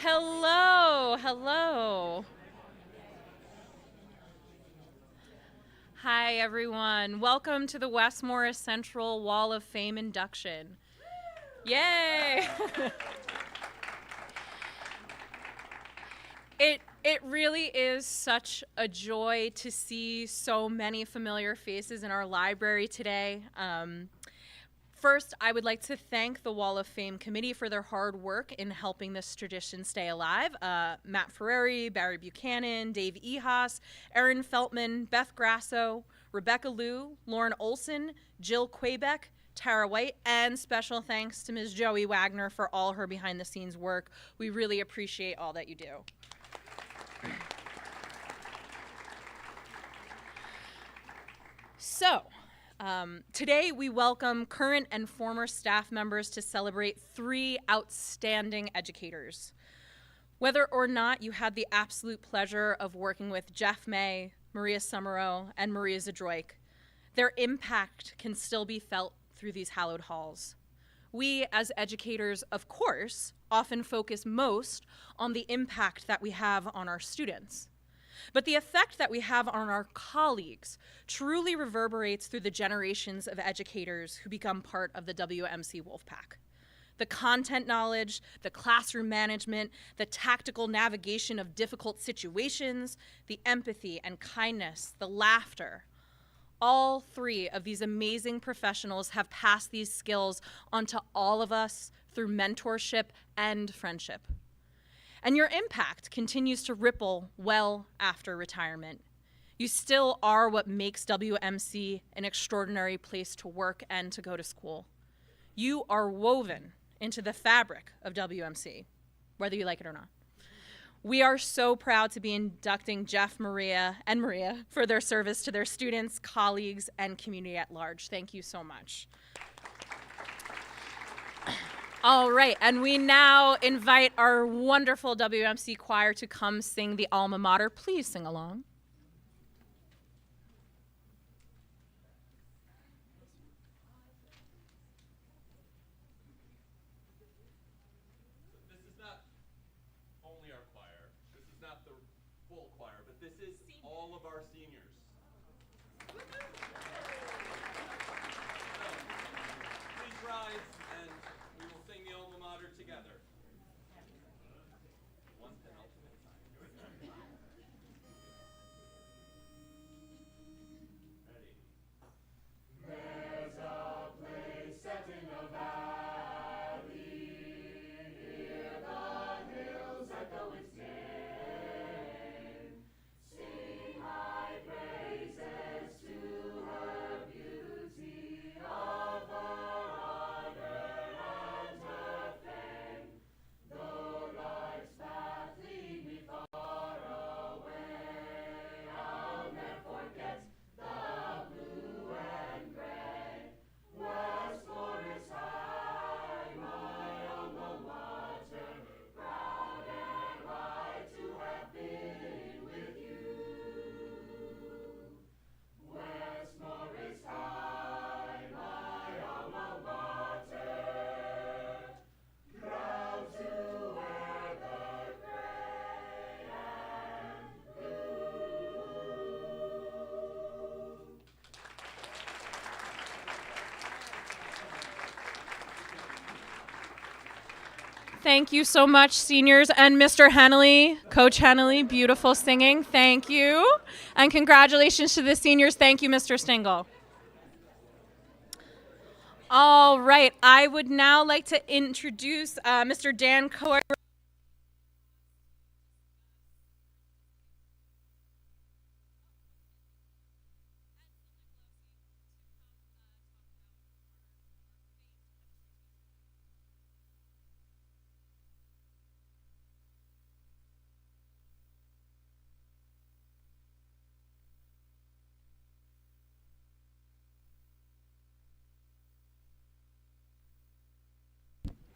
Hello, hello. Hi, everyone. Welcome to the West Morris Central Wall of Fame induction. Yay! It really is such a joy to see so many familiar faces in our library today. First, I would like to thank the Wall of Fame committee for their hard work in helping this tradition stay alive. Matt Ferreri, Barry Buchanan, Dave Ehas, Erin Feltman, Beth Grasso, Rebecca Liu, Lauren Olson, Jill Quebec, Tara White, and special thanks to Ms. Joey Wagner for all her behind-the-scenes work. We really appreciate all that you do. So, today we welcome current and former staff members to celebrate 3 outstanding educators. Whether or not you had the absolute pleasure of working with Jeff May, Maria Summero, and Maria Zadroik, their impact can still be felt through these hallowed halls. We, as educators, of course, often focus most on the impact that we have on our students. But the effect that we have on our colleagues truly reverberates through the generations of educators who become part of the WMC Wolfpack. The content knowledge, the classroom management, the tactical navigation of difficult situations, the empathy and kindness, the laughter. All 3 of these amazing professionals have passed these skills onto all of us through mentorship and friendship. And your impact continues to ripple well after retirement. You still are what makes WMC an extraordinary place to work and to go to school. You are woven into the fabric of WMC, whether you like it or not. We are so proud to be inducting Jeff, Maria, and Maria for their service to their students, colleagues, and community at large. Thank you so much. All right, and we now invite our wonderful WMC choir to come sing the Alma Mater. Please sing along. This is not only our choir, this is not the full choir, but this is all of our seniors. Please rise and we will sing the Alma Mater together. One penultimate time. Ready? There's a place set in a valley, hear the hills echo its name, sing high praises to her beauty, of her honor and her fame. Though life's path lead me far away, I'll never forget the blue and gray. Westmore is high, my alma mater, proud and right to have been with you. Westmore is high, my alma mater, proud to wear the gray and blue. Thank you so much, seniors, and Mr. Hennelly, Coach Hennelly, beautiful singing. Thank you. And congratulations to the seniors. Thank you, Mr. Stingle. All right, I would now like to introduce Mr. Dan Coy.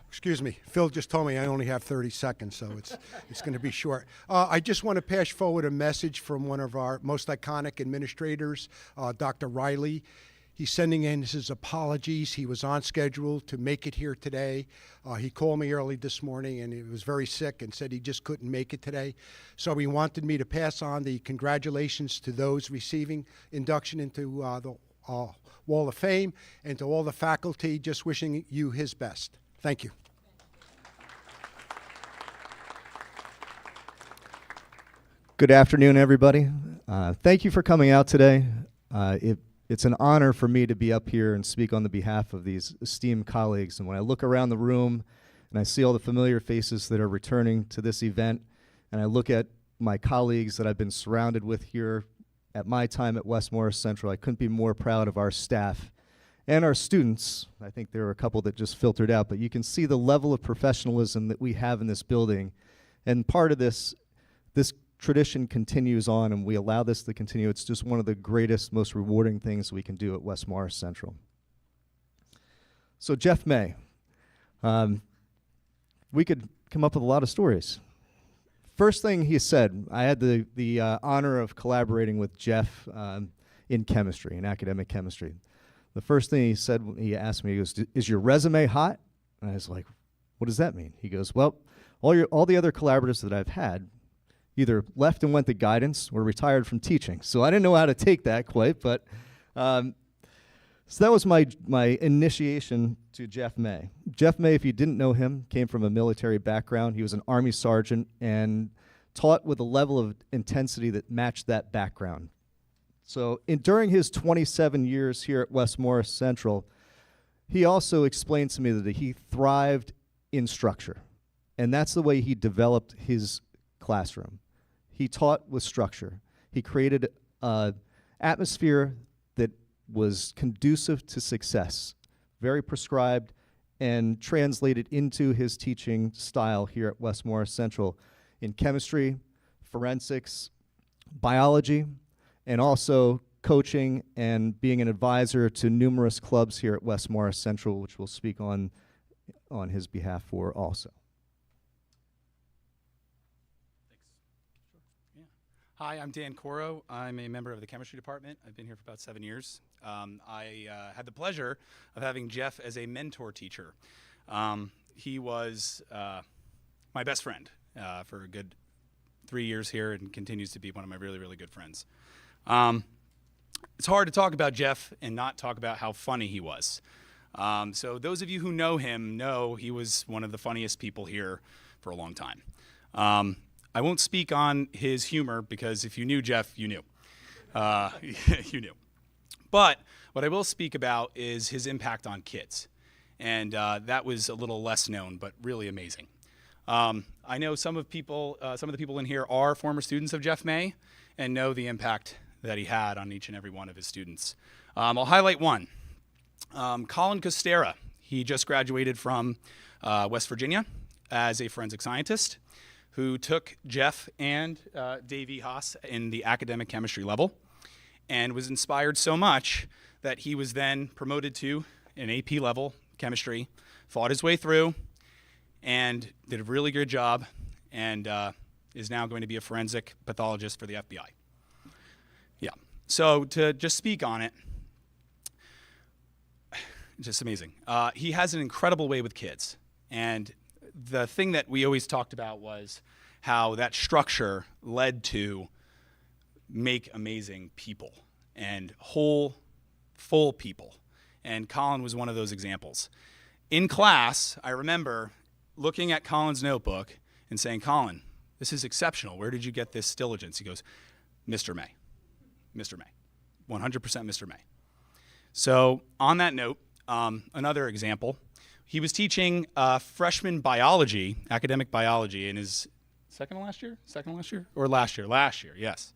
Excuse me, Phil just told me I only have 30 seconds, so it's going to be short. I just want to pass forward a message from one of our most iconic administrators, Dr. Riley. He's sending in his apologies. He was on schedule to make it here today. He called me early this morning, and he was very sick and said he just couldn't make it today. So he wanted me to pass on the congratulations to those receiving induction into the Wall of Fame, and to all the faculty, just wishing you his best. Thank you. Good afternoon, everybody. Thank you for coming out today. It's an honor for me to be up here and speak on the behalf of these esteemed colleagues. And when I look around the room and I see all the familiar faces that are returning to this event, and I look at my colleagues that I've been surrounded with here at my time at West Morris Central, I couldn't be more proud of our staff and our students. I think there are a couple that just filtered out, but you can see the level of professionalism that we have in this building. And part of this tradition continues on, and we allow this to continue. It's just one of the greatest, most rewarding things we can do at West Morris Central. So Jeff May, we could come up with a lot of stories. First thing he said, I had the honor of collaborating with Jeff in chemistry, in academic chemistry. The first thing he said, he asked me, he goes, "Is your resume hot?" And I was like, "What does that mean?" He goes, "Well, all the other collaborators that I've had either left and went to guidance or retired from teaching." So I didn't know how to take that quite, but so that was my initiation to Jeff May. Jeff May, if you didn't know him, came from a military background. He was an Army sergeant and taught with a level of intensity that matched that background. So during his 27 years here at West Morris Central, he also explained to me that he thrived in structure, and that's the way he developed his classroom. He taught with structure. He created an atmosphere that was conducive to success, very prescribed, and translated into his teaching style here at West Morris Central in chemistry, forensics, biology, and also coaching and being an advisor to numerous clubs here at West Morris Central, which we'll speak on his behalf for also. Hi, I'm Dan Coro. I'm a member of the chemistry department. I've been here for about 7 years. I had the pleasure of having Jeff as a mentor teacher. He was my best friend for a good 3 years here and continues to be one of my really, really good friends. It's hard to talk about Jeff and not talk about how funny he was. So those of you who know him know he was one of the funniest people here for a long time. I won't speak on his humor because if you knew Jeff, you knew. You knew. But what I will speak about is his impact on kids. And that was a little less known, but really amazing. I know some of the people in here are former students of Jeff May and know the impact that he had on each and every one of his students. I'll highlight one. Colin Costera. He just graduated from West Virginia as a forensic scientist, who took Jeff and Dave E. Haas in the academic chemistry level and was inspired so much that he was then promoted to an AP level chemistry, fought his way through, and did a really good job, and is now going to be a forensic pathologist for the FBI. Yeah, so to just speak on it, just amazing. He has an incredible way with kids, and the thing that we always talked about was how that structure led to make amazing people and whole, full people. And Colin was one of those examples. In class, I remember looking at Colin's notebook and saying, "Colin, this is exceptional. Where did you get this diligence?" He goes, "Mr. May, Mr. May, 100% Mr. May." So on that note, another example, he was teaching freshman biology, academic biology, in his second last year, or last year, yes.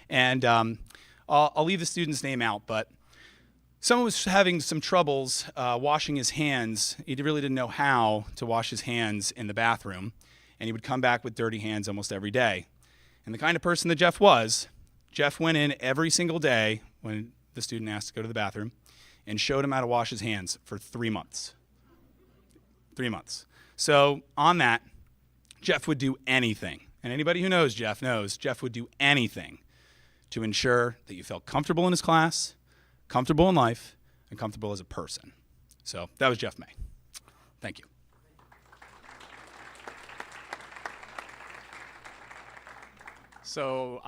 And I'll leave the student's name out, but someone was having some troubles washing his hands. He really didn't know how to wash his hands in the bathroom, and he would come back with dirty hands almost every day. And the kind of person that Jeff was, Jeff went in every single day when the student asked to go to the bathroom and showed him how to wash his hands for 3 months. 3 months. So on that, Jeff would do anything. And anybody who knows Jeff would do anything to ensure that you felt comfortable in his class, comfortable in life, and comfortable as a person. So that was Jeff May. Thank you. So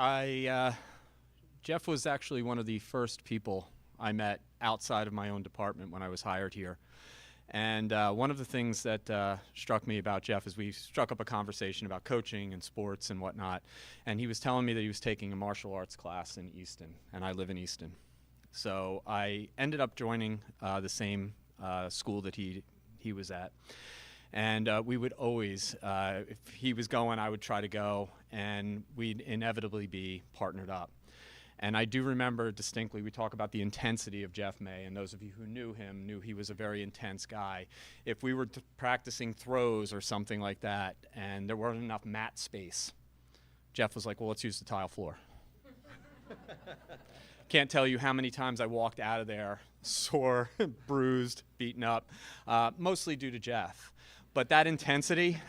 Jeff was actually one of the first people I met outside of my own department when I was hired here. And one of the things that struck me about Jeff is we struck up a conversation about coaching and sports and whatnot. And he was telling me that he was taking a martial arts class in Easton, and I live in Easton. So I ended up joining the same school that he was at. And we would always, if he was going, I would try to go, and we'd inevitably be partnered up. And I do remember distinctly, we talk about the intensity of Jeff May, and those of you who knew him knew he was a very intense guy. If we were practicing throws or something like that, and there wasn't enough mat space, Jeff was like, well, let's use the tile floor. Can't tell you how many times I walked out of there sore, bruised, beaten up, mostly due to Jeff. But that intensity,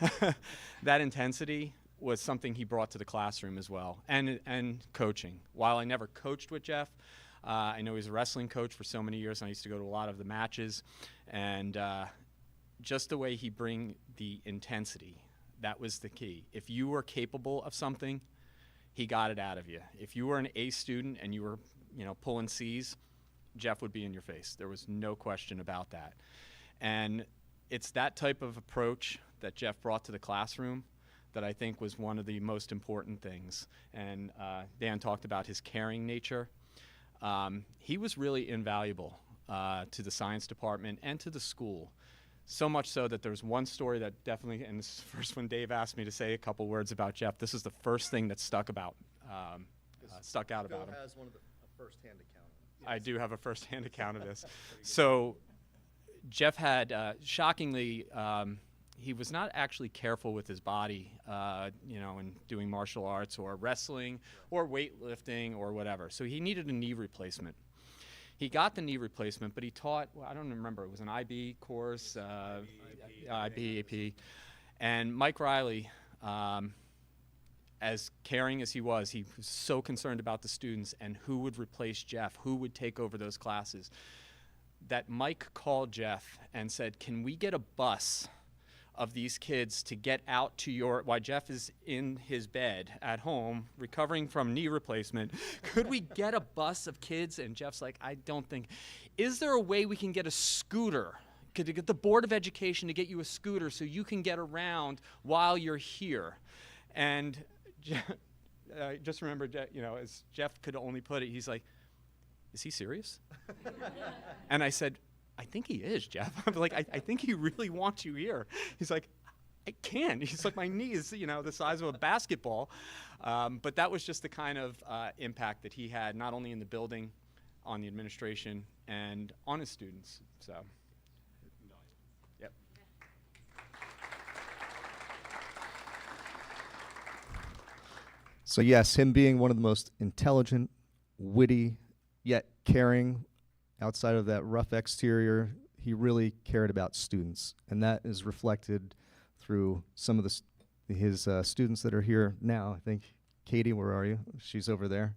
was something he brought to the classroom as well, and coaching. While I never coached with Jeff, I know he was a wrestling coach for so many years, and I used to go to a lot of the matches, and just the way he bring the intensity, that was the key. If you were capable of something, he got it out of you. If you were an A student and you were, pulling C's, Jeff would be in your face. There was no question about that. And it's that type of approach that Jeff brought to the classroom that I think was one of the most important things. And Dan talked about his caring nature. He was really invaluable to the science department and to the school. So much so that there's one story that definitely, and this is the first one Dave asked me to say a couple words about Jeff. This is the first thing that stuck out about him. Has one of a first-hand account. I do have a first-hand account of this. So Jeff had, shockingly, he was not actually careful with his body, in doing martial arts or wrestling or weightlifting or whatever. So he needed a knee replacement. He got the knee replacement, but he taught, I don't remember, it was an IB course, IB, AP. And Mike Riley, as caring as he was so concerned about the students and who would replace Jeff, who would take over those classes, that Mike called Jeff and said, can we get a bus of these kids to get out to while Jeff is in his bed at home recovering from knee replacement, could we get a bus of kids? And Jeff's like, I don't think, is there a way we can get a scooter? Could you get the Board of Education to get you a scooter so you can get around while you're here? And I just remember, as Jeff could only put it, he's like, is he serious? And I said, I think he is, Jeff. I'm like, I think he really wants you here. He's like, I can't. He's like, my knee is, the size of a basketball. But that was just the kind of impact that he had, not only in the building, on the administration, and on his students. So, yep. So yes, him being one of the most intelligent, witty, yet caring, outside of that rough exterior, he really cared about students, and that is reflected through some of his students that are here now. I think, Katie, where are you? She's over there.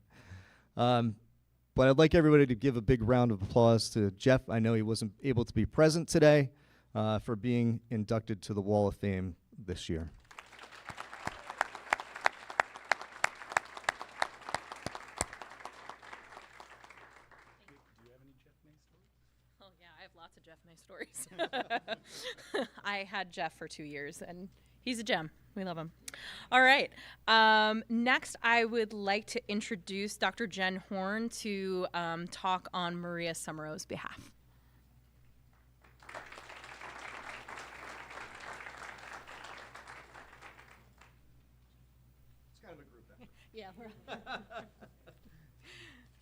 But I'd like everybody to give a big round of applause to Jeff. I know he wasn't able to be present today, for being inducted to the Wall of Fame this year. Lots of Jeff May stories. I had Jeff for 2 years, and he's a gem. We love him. All right. Next, I would like to introduce Dr. Jen Horn to talk on Maria Summero's behalf. It's kind of a group effort. Yeah.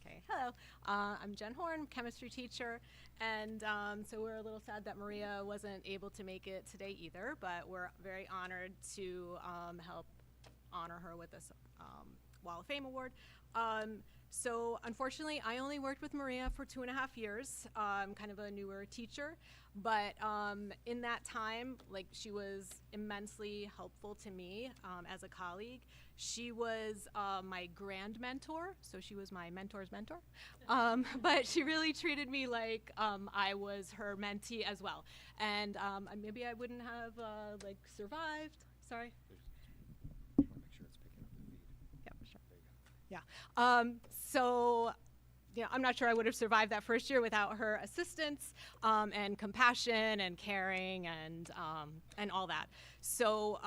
Okay. Hello. I'm Jen Horn, chemistry teacher, and so we're a little sad that Maria wasn't able to make it today either, but we're very honored to help honor her with this Wall of Fame award. So unfortunately, I only worked with Maria for 2.5 years, kind of a newer teacher. But in that time, like, she was immensely helpful to me as a colleague. She was my grand mentor, so she was my mentor's mentor. But she really treated me like I was her mentee as well. And maybe I wouldn't have like survived. Sorry. Yeah. So, you know, I'm not sure I would have survived that first year without her assistance and compassion and caring and all that. So,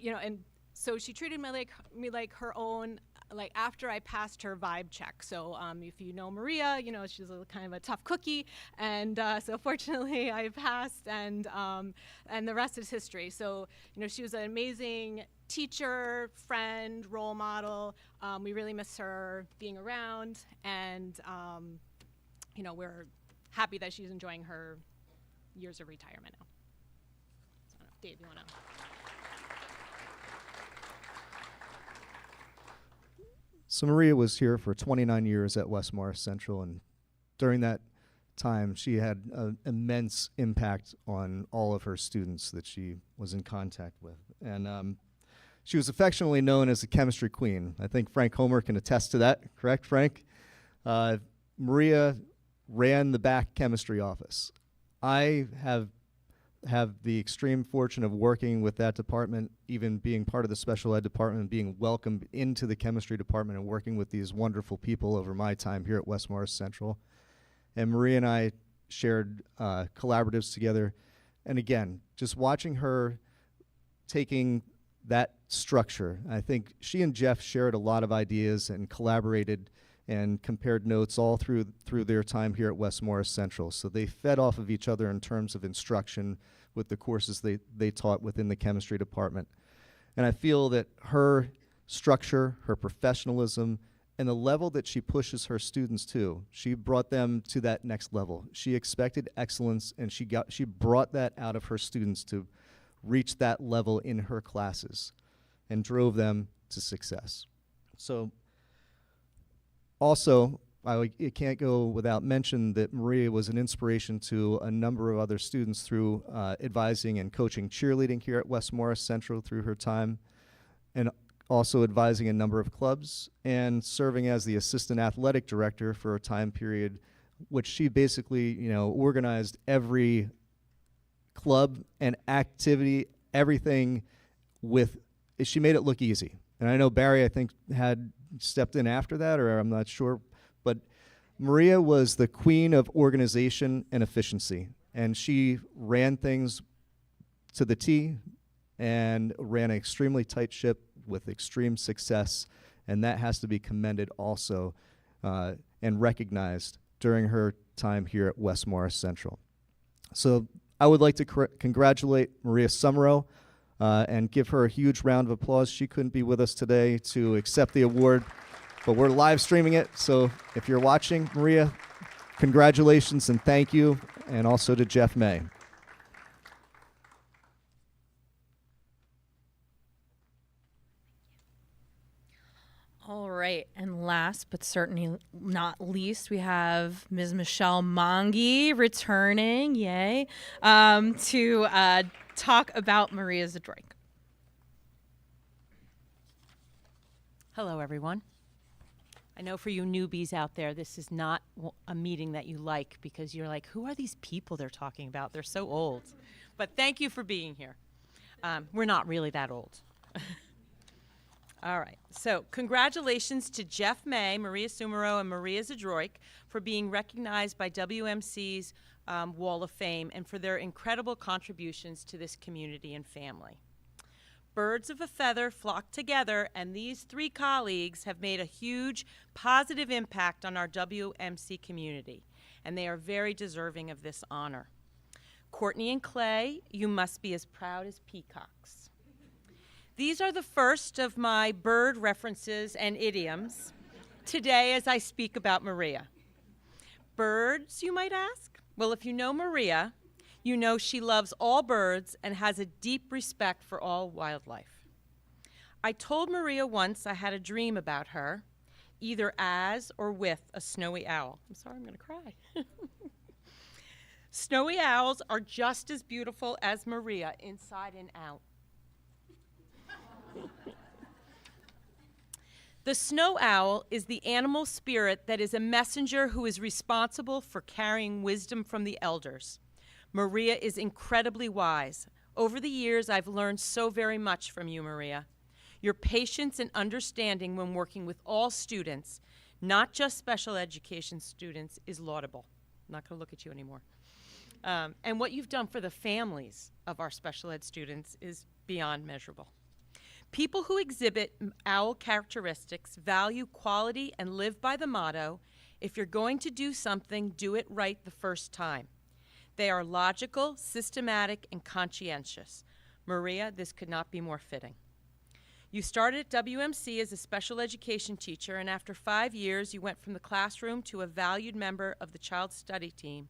you know, and so she treated me like her own. Like, after I passed her vibe check. So if you know Maria, you know she's kind of a tough cookie, and so fortunately I passed, and the rest is history. So, you know, she was an amazing teacher, friend, role model. We really miss her being around, and you know, we're happy that she's enjoying her years of retirement now. So, Dave, you want to? So Maria was here for 29 years at West Morris Central, and during that time, she had an immense impact on all of her students that she was in contact with. And she was affectionately known as the chemistry queen. I think Frank Homer can attest to that, correct, Frank? Maria ran the back chemistry office. I have the extreme fortune of working with that department, even being part of the special ed department, being welcomed into the chemistry department and working with these wonderful people over my time here at West Morris Central. And Maria and I shared collaboratives together. And again, just watching her taking that structure, I think she and Jeff shared a lot of ideas and collaborated and compared notes all through their time here at West Morris Central. So they fed off of each other in terms of instruction with the courses they taught within the chemistry department. And I feel that her structure, her professionalism, and the level that she pushes her students to, she brought them to that next level. She expected excellence, and she brought that out of her students to reach that level in her classes and drove them to success. So also, it can't go without mention that Maria was an inspiration to a number of other students through advising and coaching cheerleading here at West Morris Central through her time, and also advising a number of clubs and serving as the assistant athletic director for a time period which she basically, you know, organized every club and activity, everything with, she made it look easy. And I know Barry, I think, had stepped in after that, or I'm not sure, but Maria was the queen of organization and efficiency, and she ran things to the T and ran an extremely tight ship with extreme success, and that has to be commended also and recognized during her time here at West Morris Central. So I would like to congratulate Maria Summero and give her a huge round of applause. She couldn't be with us today to accept the award, but we're live streaming it. So if you're watching, Maria, congratulations and thank you, and also to Jeff May. All right, and last but certainly not least, we have Ms. Michelle Mongi returning, yay, to talk about Maria Zadroik. Hello, everyone. I know for you newbies out there, this is not a meeting that you like because you're like, who are these people they're talking about? They're so old. But thank you for being here. We're not really that old. All right, so congratulations to Jeff May, Maria Summero, and Maria Zadroik for being recognized by WMC's Wall of Fame and for their incredible contributions to this community and family. Birds of a feather flock together, and these three colleagues have made a huge positive impact on our WMC community, and they are very deserving of this honor. Courtney and Clay, you must be as proud as peacocks. These are the first of my bird references and idioms today as I speak about Maria. Birds, you might ask? Well, if you know Maria, you know she loves all birds and has a deep respect for all wildlife. I told Maria once I had a dream about her, either as or with a snowy owl. I'm sorry, I'm going to cry. Snowy owls are just as beautiful as Maria, inside and out. The snow owl is the animal spirit that is a messenger who is responsible for carrying wisdom from the elders. Maria is incredibly wise. Over the years, I've learned so very much from you, Maria. Your patience and understanding when working with all students, not just special education students, is laudable. I'm not going to look at you anymore. And what you've done for the families of our special ed students is beyond measurable. People who exhibit owl characteristics value quality and live by the motto, if you're going to do something, do it right the first time. They are logical, systematic, and conscientious. Maria, this could not be more fitting. You started at WMC as a special education teacher, and after 5 years, you went from the classroom to a valued member of the child study team,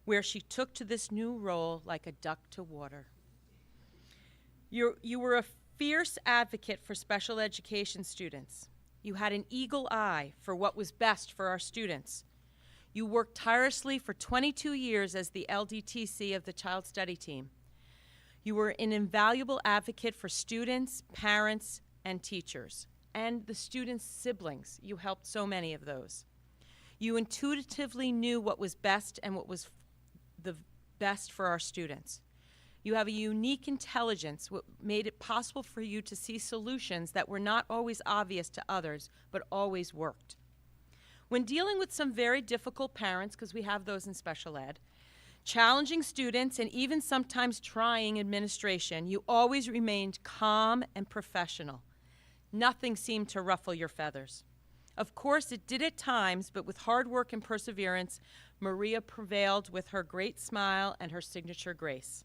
where she took to this new role like a duck to water. You were a fierce advocate for special education students. You had an eagle eye for what was best for our students. You worked tirelessly for 22 years as the LDTC of the child study team. You were an invaluable advocate for students, parents, and teachers, and the students' siblings. You helped so many of those. You intuitively knew what was best and what was the best for our students. You have a unique intelligence, what made it possible for you to see solutions that were not always obvious to others, but always worked. When dealing with some very difficult parents, because we have those in special ed, challenging students, and even sometimes trying administration, you always remained calm and professional. Nothing seemed to ruffle your feathers. Of course, it did at times, but with hard work and perseverance, Maria prevailed with her great smile and her signature grace.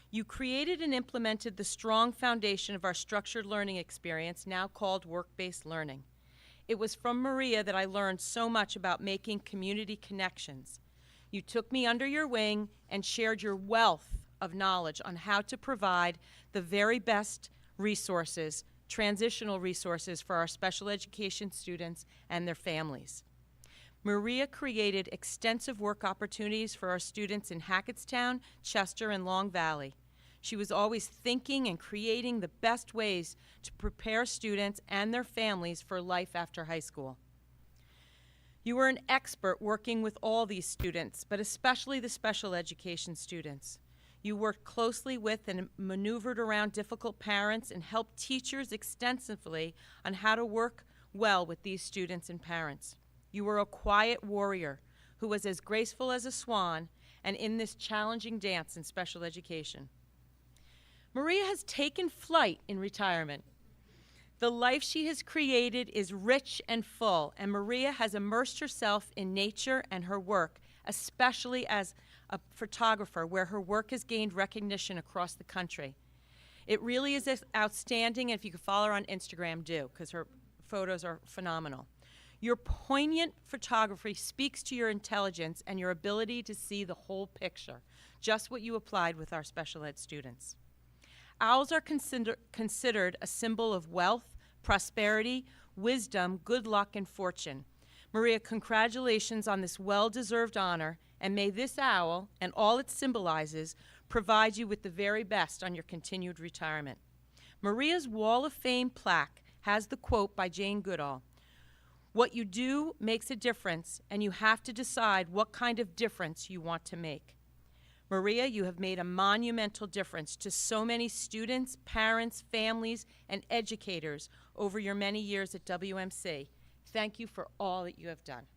You created and implemented the strong foundation of our structured learning experience, now called work-based learning. It was from Maria that I learned so much about making community connections. You took me under your wing and shared your wealth of knowledge on how to provide the very best resources, transitional resources for our special education students and their families. Maria created extensive work opportunities for our students in Hackettstown, Chester, and Long Valley. She was always thinking and creating the best ways to prepare students and their families for life after high school. You were an expert working with all these students, but especially the special education students. You worked closely with and maneuvered around difficult parents and helped teachers extensively on how to work well with these students and parents. You were a quiet warrior who was as graceful as a swan and in this challenging dance in special education. Maria has taken flight in retirement. The life she has created is rich and full, and Maria has immersed herself in nature and her work, especially as a photographer, where her work has gained recognition across the country. It really is outstanding, and if you can follow her on Instagram, do, because her photos are phenomenal. Your poignant photography speaks to your intelligence and your ability to see the whole picture, just what you applied with our special ed students. Owls are considered a symbol of wealth, prosperity, wisdom, good luck, and fortune. Maria, congratulations on this well-deserved honor, and may this owl and all it symbolizes provide you with the very best on your continued retirement. Maria's Wall of Fame plaque has the quote by Jane Goodall, "What you do makes a difference, and you have to decide what kind of difference you want to make." Maria, you have made a monumental difference to so many students, parents, families, and educators over your many years at WMC. Thank you for all that you have done.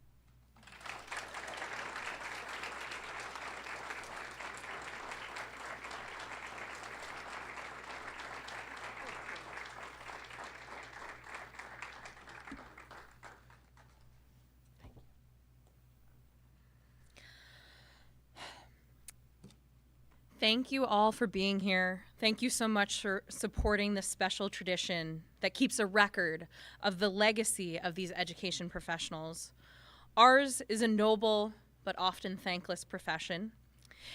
Thank you all for being here. Thank you so much for supporting this special tradition that keeps a record of the legacy of these education professionals. Ours is a noble but often thankless profession,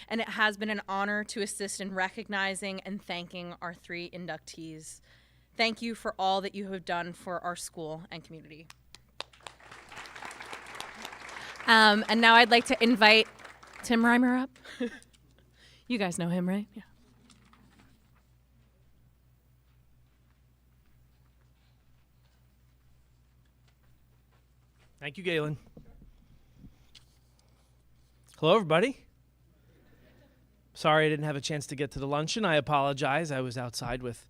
and it has been an honor to assist in recognizing and thanking our 3 inductees. Thank you for all that you have done for our school and community. And now I'd like to invite Tim Reimer up. You guys know him, right? Yeah. Thank you, Galen. Hello, everybody. Sorry I didn't have a chance to get to the luncheon. I apologize. I was outside with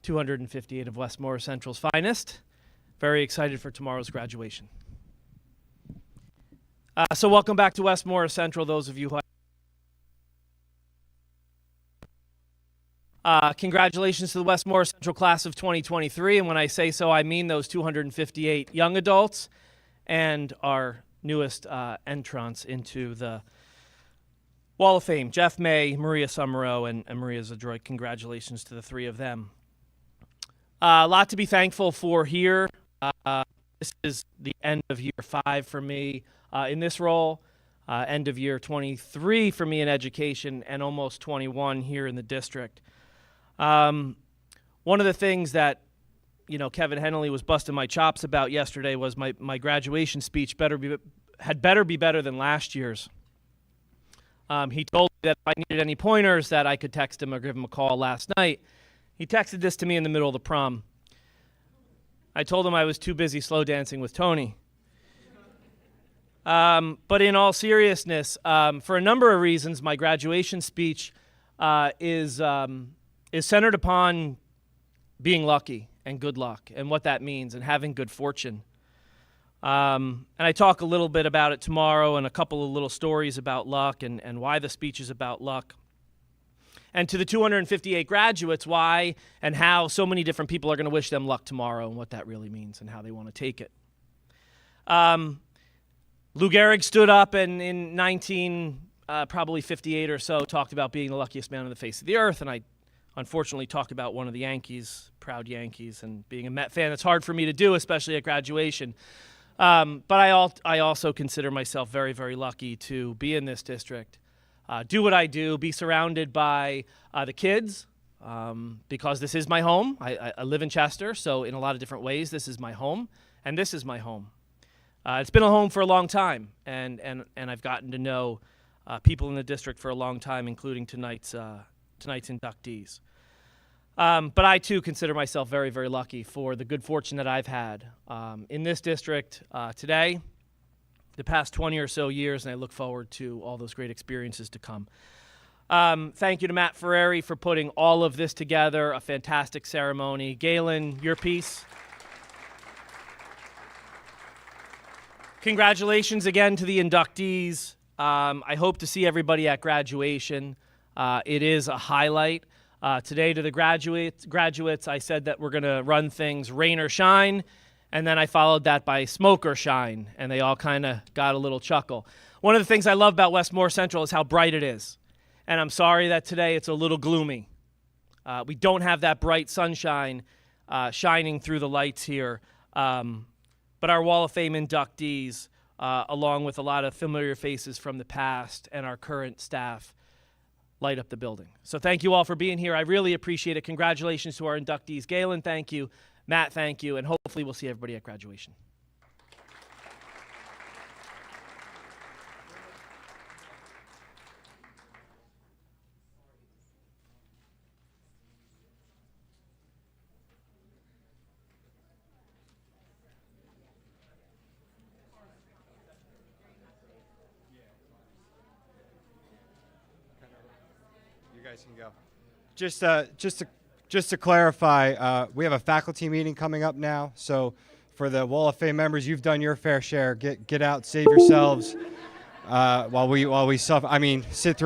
258 of Westmore Central's finest. Very excited for tomorrow's graduation. So welcome back to Westmore Central, those of you who congratulations to the Westmore Central class of 2023. And when I say so, I mean those 258 young adults and our newest entrants into the Wall of Fame, Jeff May, Maria Summero, and Maria Zadroik. Congratulations to the three of them. A lot to be thankful for here. This is the end of year 5 for me in this role, end of year 23 for me in education, and almost 21 here in the district. One of the things that Kevin Henley was busting my chops about yesterday was my graduation speech had better be better than last year's. He told me that if I needed any pointers that I could text him or give him a call last night. He texted this to me in the middle of the prom. I told him I was too busy slow dancing with Tony. But in all seriousness, for a number of reasons, my graduation speech is centered upon being lucky and good luck and what that means and having good fortune. And I talk a little bit about it tomorrow and a couple of little stories about luck and why the speech is about luck. And to the 258 graduates, why and how so many different people are going to wish them luck tomorrow and what that really means and how they want to take it. Lou Gehrig stood up and in 1958 or so talked about being the luckiest man on the face of the earth, and I unfortunately talked about one of the Yankees, proud Yankees, and being a Met fan. It's hard for me to do, especially at graduation. But I also consider myself very, very lucky to be in this district, do what I do, be surrounded by the kids, because this is my home. I live in Chester, so in a lot of different ways, this is my home, and this is my home. It's been a home for a long time, and I've gotten to know people in the district for a long time, including tonight's inductees. But I, too, consider myself very, very lucky for the good fortune that I've had in this district today, the past 20 or so years, and I look forward to all those great experiences to come. Thank you to Matt Ferreri for putting all of this together, a fantastic ceremony. Galen, your piece. Congratulations again to the inductees. I hope to see everybody at graduation. It is a highlight. Today to the graduates, I said that we're going to run things rain or shine, and then I followed that by smoke or shine, and they all kind of got a little chuckle. One of the things I love about Westmore Central is how bright it is, and I'm sorry that today it's a little gloomy. We don't have that bright sunshine shining through the lights here, but our Wall of Fame inductees, along with a lot of familiar faces from the past and our current staff, light up the building. So thank you all for being here. I really appreciate it. Congratulations to our inductees. Galen, thank you. Matt, thank you. And hopefully we'll see everybody at graduation. You guys can go. Just to clarify, we have a faculty meeting coming up now. So for the Wall of Fame members, you've done your fair share. Get out, save yourselves while we suffer. I mean, sit through